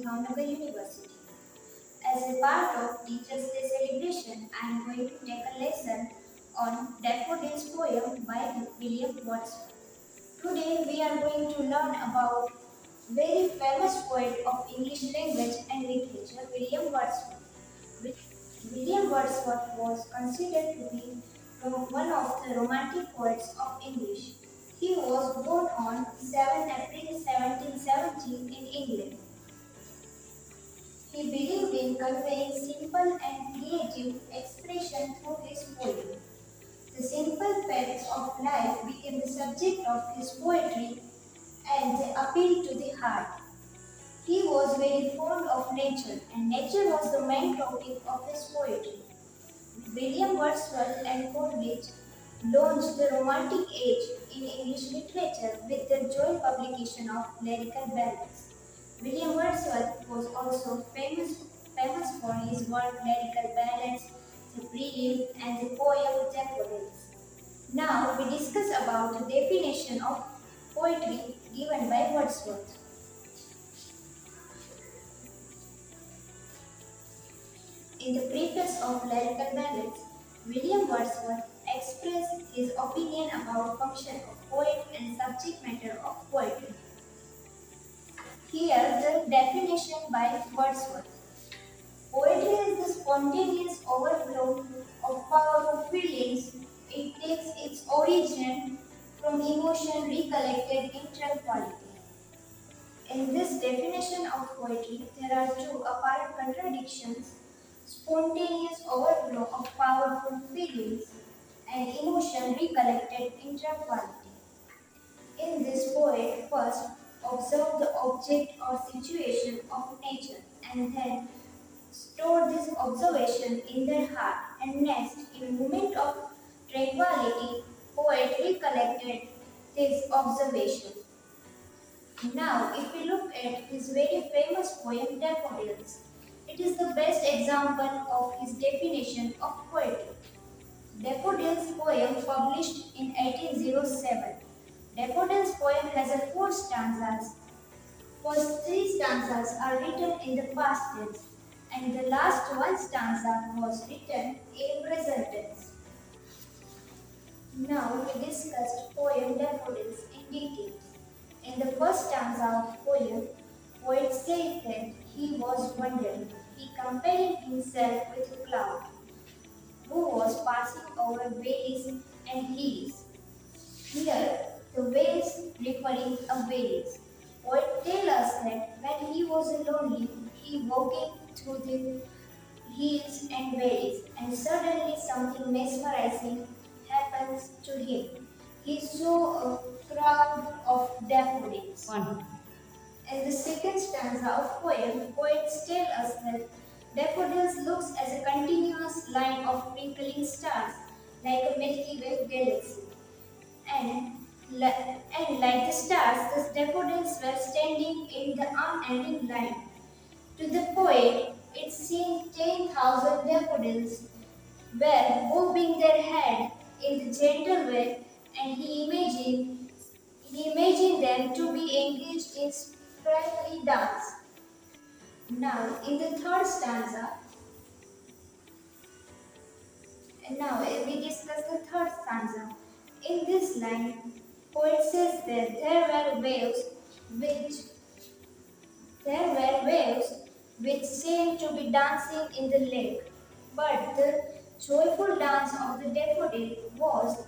Bhavnagar University. As a part of Teachers' Day celebration, I am going to take a lesson on Daffodils poem by William Wordsworth. Today we are going to learn about very famous poet of English language and literature, William Wordsworth. William Wordsworth was considered to be one of the romantic poets of English. He was born on 7 April 1770 in England. He believed in conveying simple and creative expression through his poetry. The simple facts of life became the subject of his poetry and they appealed to the heart. He was very fond of nature and nature was the main topic of his poetry. William Wordsworth and Coleridge launched the Romantic Age in English literature with the joint publication of lyrical ballads. William Wordsworth was also famous for his work Lyrical Ballads, The Prelude, and the poem Daffodils. Now we discuss about the definition of poetry given by Wordsworth. In the preface of Lyrical Ballads, William Wordsworth expressed his opinion about function of poet and subject matter of poetry. Here the definition by Wordsworth. Poetry is the spontaneous overflow of powerful feelings. It takes its origin from emotion recollected in tranquility. In this definition of poetry, there are two apparent contradictions: spontaneous overflow of powerful feelings and emotion recollected in tranquility. In this, poet first observe the object or situation of nature and then store this observation in their heart, and next, in a moment of tranquility, poet recollected this observation. Now, if we look at his very famous poem Daffodils, it is the best example of his definition of poetry. Daffodils poem published in 1807. Daffodils poem has four stanzas. First three stanzas are written in the past tense, and the last one stanza was written in present tense. Now we discussed poem Daffodils in detail. In the first stanza of poem, poet says that he was wandering. He compared himself with a cloud who was passing over valleys and hills. Here, the waves referring to valleys. Poet tells us that when he was lonely, he walking through the hills and valleys, and suddenly something mesmerizing happens to him. He saw a crowd of daffodils. In the second stanza of poem, poets tell us that daffodils looks as a continuous line of twinkling stars, like a Milky Way galaxy. And like the stars, the daffodils were standing in the unending line. To the poet, it seemed 10,000 daffodils were bobbing their head in the gentle way, and he imagined them to be engaged in sprightly dance. Now, in the third stanza, we discuss the third stanza. In this line, poet says that there were waves which seemed to be dancing in the lake, but the joyful dance of the daffodil was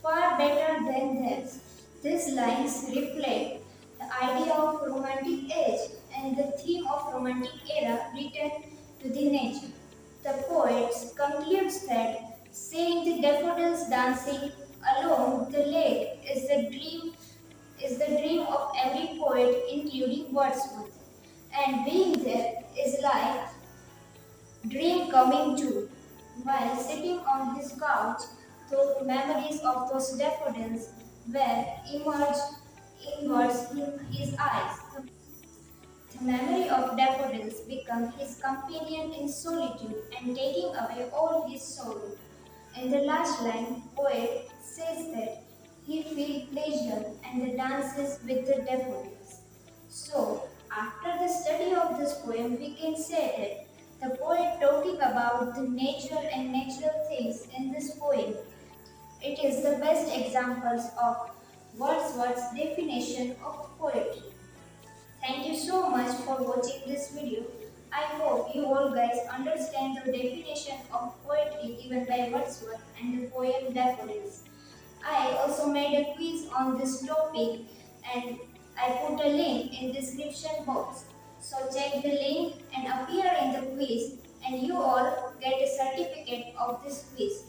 far better than theirs. These lines reflect the idea of romantic age and the theme of romantic era written to the nature. The poet concludes that seeing the daffodils dancing along the lake is the dream of every poet, including Wordsworth. And being there is like dream coming true. While sitting on his couch, those memories of those daffodils were emerged inwards in his eyes. The memory of daffodils became his companion in solitude and taking away all his sorrow. In the last line, poet says that he feels pleasure and the dances with the daffodils. So, after the study of of this poem, we can say that the poet talking about the nature and natural things in this poem. It is the best examples of Wordsworth's definition of poetry. Thank you so much for watching this video. I hope you all guys understand the definition of poetry given by Wordsworth and the poem Daffodils. I also made a quiz on this topic and I put a link in description box. So check the link and appear in the quiz and you all get a certificate of this quiz.